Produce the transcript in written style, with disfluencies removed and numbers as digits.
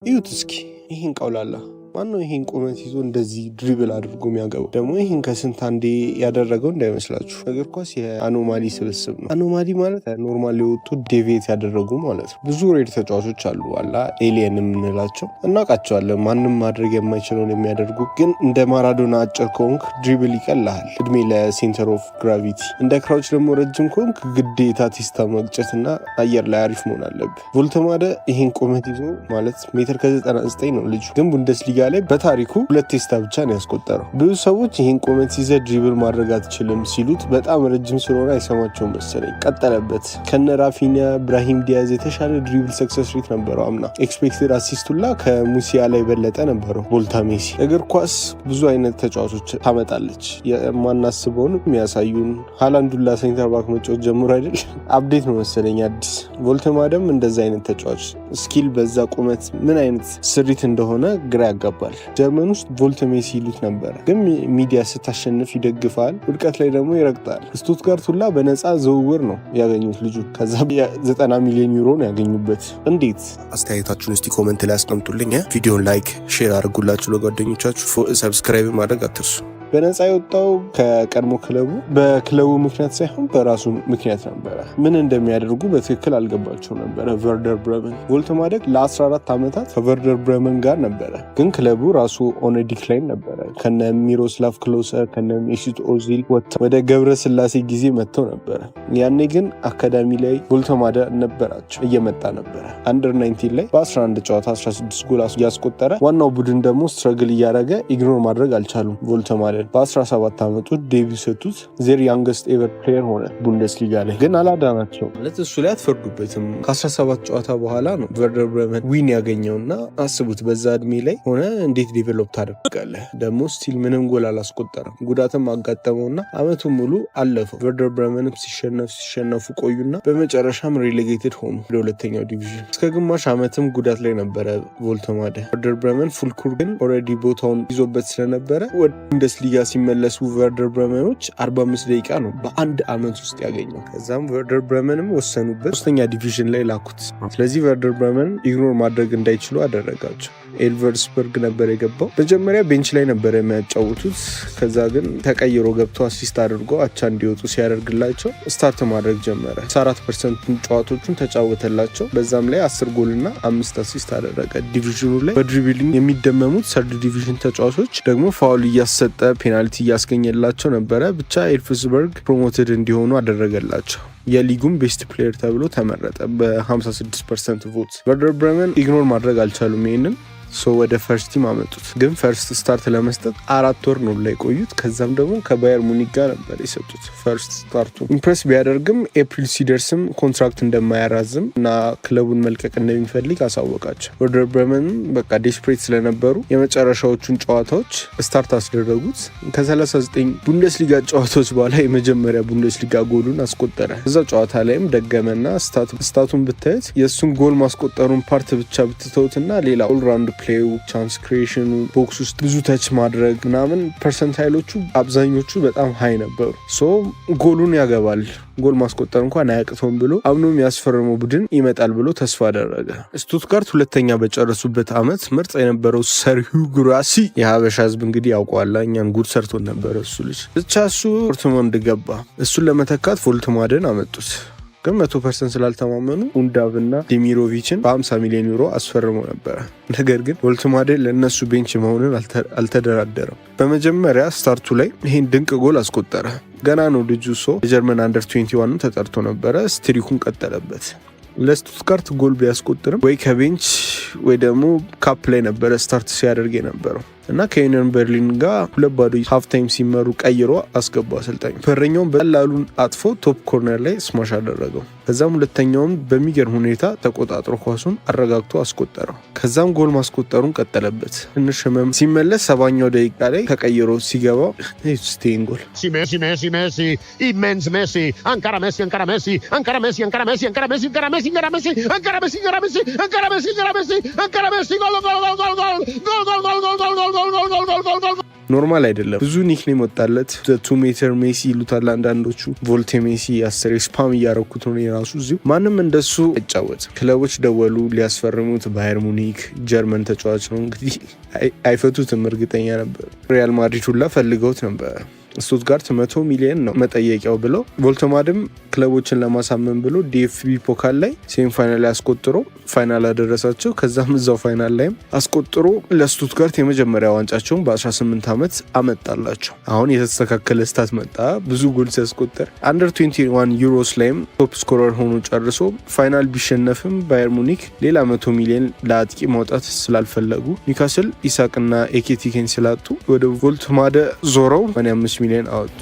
እዩት እስኪ ይህን ቀውላላ ማነው ይሄን ቁመት ይዞ እንደዚህ ድሪብል አድርጎ የሚያገባው? ደግሞ ይህን ከስንት አንዴ ያደረገው እንዳይመስላችሁ። እግር ኳስ የአኖማሊ ስብስብ ነው። አኖማሊ ማለት ኖርማል የወጡ ዴቪዬት ያደረጉ ማለት ነው። ብዙ ሬድ ተጫዋቾች አሉ አላ ኤሊየን የምንላቸው እናውቃቸዋለን። ማንም ማድረግ የማይችለውን የሚያደርጉ ግን እንደ ማራዶና አጭር ከሆንክ ድሪብል ይቀልሃል፣ እድሜ ለሴንተር ኦፍ ግራቪቲ። እንደ ክራውች ደግሞ ረጅም ከሆንክ ግዴታ ቴስታ መግጨትና አየር ላይ አሪፍ መሆን አለብህ። ቮልተማደ ይህን ቁመት ይዞ ማለት ሜትር ከ99 ነው ልጁ፣ ግን ቡንደስሊጋ ላይ በታሪኩ 2 ቴስታ ብቻ ነው ያስቆጠረው። ብዙ ሰዎች ይህን ቁመት ይዘ ድሪብል ማድረግ አትችልም ሲሉት በጣም ረጅም ስለሆነ አይሰማቸውም መሰለኝ። ቀጠለበት። ከነ ራፊኒያ ብራሂም ዲያዝ የተሻለ ድሪብል ሰክሰስ ሬት ነበረው አምና። ኤክስፔክትድ አሲስቱላ ከሙሲያላ የበለጠ ነበረው። ቮልታ ሜሲ እግር ኳስ ብዙ አይነት ተጫዋቾች ታመጣለች። የማናስበውን የሚያሳዩን ሃላንዱላ ሴንተር ባክ መጫወት ጀምሮ አይደል? አፕዴት ነው መሰለኝ አዲስ። ቮልተማደም እንደዛ አይነት ተጫዋች ስኪል በዛ ቁመት ምን አይነት ስሪት እንደሆነ ግራ ያጋባል። ጀርመን ውስጥ ቮልተ ሜሲ ይሉት ነበረ፣ ግን ሚዲያ ስታሸንፍ ይደግፋል፣ ውድቀት ላይ ደግሞ ይረግጣል። ስቱትጋርት ሁላ በነፃ ዝውውር ነው ያገኙት ልጁ። ከዛ 90 ሚሊዮን ዩሮ ነው ያገኙበት። እንዴት? አስተያየታችሁን እስቲ ኮመንት ላይ አስቀምጡልኝ። ቪዲዮን ላይክ ሼር አድርጉላችሁ ለጓደኞቻችሁ፣ ሰብስክራይብ ማድረግ አትርሱ። በነፃ የወጣው ከቀድሞ ክለቡ በክለቡ ምክንያት ሳይሆን በራሱ ምክንያት ነበረ። ምን እንደሚያደርጉ በትክክል አልገባቸው ነበረ። ቨርደር ብረመን ቮልተማደ ለ14 ዓመታት ከቨርደር ብረመን ጋር ነበረ፣ ግን ክለቡ ራሱ ኦን ዲክላይን ነበረ። ከነ ሚሮስላቭ ክሎሰ ከነ ሜሱት ኦዚል ወጥተው ወደ ገብረ ስላሴ ጊዜ መጥተው ነበረ። ያኔ ግን አካዳሚ ላይ ቮልተማደ ነበራቸው፣ እየመጣ ነበረ። አንደር 19 ላይ በ11 ጨዋታ 16 ጎል እያስቆጠረ፣ ዋናው ቡድን ደግሞ ስትረግል እያደረገ ኢግኖር ማድረግ አልቻሉም። ቮልተማደ በ17 ዓመቱ ዴቢው ሰጡት። ዜር ያንገስት ኤቨር ፕሌየር ሆነ ቡንደስሊጋ ላይ። ግን አላዳናቸው ማለት እሱ ላይ አትፈርዱበትም። ከ17 ጨዋታ በኋላ ነው ቨርደር ብረመን ዊን ያገኘውና አስቡት፣ በዛ እድሜ ላይ ሆነ እንዴት ዴቨሎፕ ታደርጋለህ? ደግሞ ስቲል ምንም ጎል አላስቆጠረም። ጉዳትም አጋጠመውና አመቱን ሙሉ አለፈው። ቨርደር ብረመንም ሲሸነፉ ቆዩና በመጨረሻም ሬሌጌትድ ሆኑ ወደ ሁለተኛው ዲቪዥን። እስከ ግማሽ አመትም ጉዳት ላይ ነበረ ቮልተማደ። ቨርደር ብረመን ፉልኩር ግን ኦልሬዲ ቦታውን ይዞበት ስለነበረ ወደ ቡንደስሊጋ ሲመለሱ ቨርደር ብረመኖች 45 ደቂቃ ነው በአንድ አመት ውስጥ ያገኘው። ከዛም ቨርደር ብረመንም ወሰኑበት፣ ሶስተኛ ዲቪዥን ላይ ላኩት። ስለዚህ ቨርደር ብረመን ኢግኖር ማድረግ እንዳይችሉ አደረጋቸው። ኤልቨርስበርግ ነበር የገባው። መጀመሪያ ቤንች ላይ ነበር የሚያጫውቱት። ከዛ ግን ተቀይሮ ገብቶ አሲስት አድርጎ አቻ እንዲወጡ ሲያደርግላቸው ስታርት ማድረግ ጀመረ። 4% ጨዋታዎቹን ተጫወተላቸው። በዛም ላይ 10 ጎልና 5 አሲስት አደረገ። ዲቪዥኑ ላይ በድሪብሊንግ የሚደመሙት ሰርድ ዲቪዥን ተጫዋቾች ደግሞ ፋውል እያሰጠ ፔናልቲ እያስገኘላቸው ነበረ። ብቻ ኤልቨርስበርግ ፕሮሞትድ እንዲሆኑ አደረገላቸው። የሊጉም ቤስት ፕሌየር ተብሎ ተመረጠ በ56% ቮት። ቨርደር ብረመን ኢግኖር ማድረግ አልቻሉም ይሄንን ወደ ፈርስት ቲም አመጡት። ግን ፈርስት ስታርት ለመስጠት 4 ወር ነው ላይ ቆዩት። ከዛም ደግሞ ከባየር ሙኒክ ጋር ነበር የሰጡት። ፈርስት ስታርቱ ኢምፕሬስ ቢያደርግም ኤፕሪል ሲደርስም ኮንትራክት እንደማያራዝም እና ክለቡን መልቀቅ እንደሚፈልግ አሳወቃቸው። ቨርደር ብረመን በቃ ዴስፕሬት ስለነበሩ የመጨረሻዎቹን ጨዋታዎች ስታርት አስደረጉት። ከ39 ቡንደስሊጋ ጨዋታዎች በኋላ የመጀመሪያ ቡንደስሊጋ ጎሉን አስቆጠረ። እዛ ጨዋታ ላይም ደገመና ስታቱን ብታዩት የእሱን ጎል ማስቆጠሩን ፓርት ብቻ ብትተውትና ሌላ ኦልራውንድ ፕሌው፣ ቻንስ ክሪኤሽኑ፣ ቦክስ ውስጥ ብዙ ተች ማድረግ ምናምን ፐርሰንታይሎቹ አብዛኞቹ በጣም ሀይ ነበሩ። ጎሉን ያገባል፣ ጎል ማስቆጠር እንኳን አያቅተውም ብሎ አምኖ የሚያስፈርመው ቡድን ይመጣል ብሎ ተስፋ አደረገ። ስቱትጋርት ሁለተኛ በጨረሱበት አመት ምርጥ የነበረው ሰርሂው ጉራሲ የሀበሻ ህዝብ እንግዲህ ያውቀዋላ፣ እኛን ጉድ ሰርቶን ነበረ እሱ ልጅ። ብቻ እሱ ዶርትሙንድ ገባ። እሱን ለመተካት ቮልተማደን አመጡት። ግን 100% ስላልተማመኑ ኡንዳቭና ዴሚሮቪችን በ50 ሚሊዮን ዩሮ አስፈርመው ነበረ። ነገር ግን ቮልተማደ ለእነሱ ቤንች መሆንን አልተደራደረም። በመጀመሪያ ስታርቱ ላይ ይህን ድንቅ ጎል አስቆጠረ። ገና ነው ልጁ። የጀርመን አንደር 21 ተጠርቶ ነበረ። ስትሪኩን ቀጠለበት። ለስቱትጋርት ጎል ቢያስቆጥርም ወይ ከቤንች ወይ ደግሞ ካፕ ላይ ነበረ ስታርት ሲያደርግ የነበረው እና ከዩኒየን በርሊን ጋር 2-0 ሃፍ ታይም ሲመሩ ቀይሮ አስገባው አሰልጣኝ። በረኛውን በላሉን አጥፎ ቶፕ ኮርነር ላይ ስማሽ አደረገው። ከዛም ሁለተኛውም በሚገርም ሁኔታ ተቆጣጥሮ ኳሱን አረጋግቶ አስቆጠረው። ከዛም ጎል ማስቆጠሩን ቀጠለበት። ትንሽ ህመም ሲመለስ 70ኛው ደቂቃ ላይ ተቀይሮ ሲገባ ስቴን ጎል gol. ኖርማል አይደለም። ብዙ ኒክኔም ወጣለት። 2 ሜትር ሜሲ ይሉታል አንዳንዶቹ። ቮልቴ ሜሲ 10 ስፓም እያረኩት ነው የራሱ እዚሁ። ማንም እንደሱ አይጫወትም። ክለቦች ደወሉ ሊያስፈርሙት። ባየር ሙኒክ ጀርመን ተጫዋች ነው እንግዲህ አይፈቱትም እርግጠኛ ነበር። ሪያል ማድሪድ ሁላ ፈልገውት ነበር። ስቱትጋርት 100 ሚሊዮን ነው መጠየቂያው ብለው ቮልተማድም ክለቦችን ለማሳመን ብሎ ዲኤፍቢ ፖካል ላይ ሴሚ ፋይናል ላይ አስቆጥሮ ፋይናል አደረሳቸው። ከዛም እዛው ፋይናል ላይም አስቆጥሮ ለስቱትጋርት የመጀመሪያ ዋንጫቸውን በ18 ዓመት አመጣላቸው። አሁን የተስተካከለ ስታት መጣ። ብዙ ጎል ሲያስቆጠር አንደር 21 ዩሮስ ላይም ቶፕ ስኮረር ሆኖ ጨርሶ ፋይናል ቢሸነፍም ባየር ሙኒክ ሌላ 100 ሚሊዮን ለአጥቂ ማውጣት ስላልፈለጉ ኒውካስል ኢሳቅና ኤኬቲኬን ስላጡ ወደ ቮልተማደ ዞረው 85 ሚሊዮን አወጡ።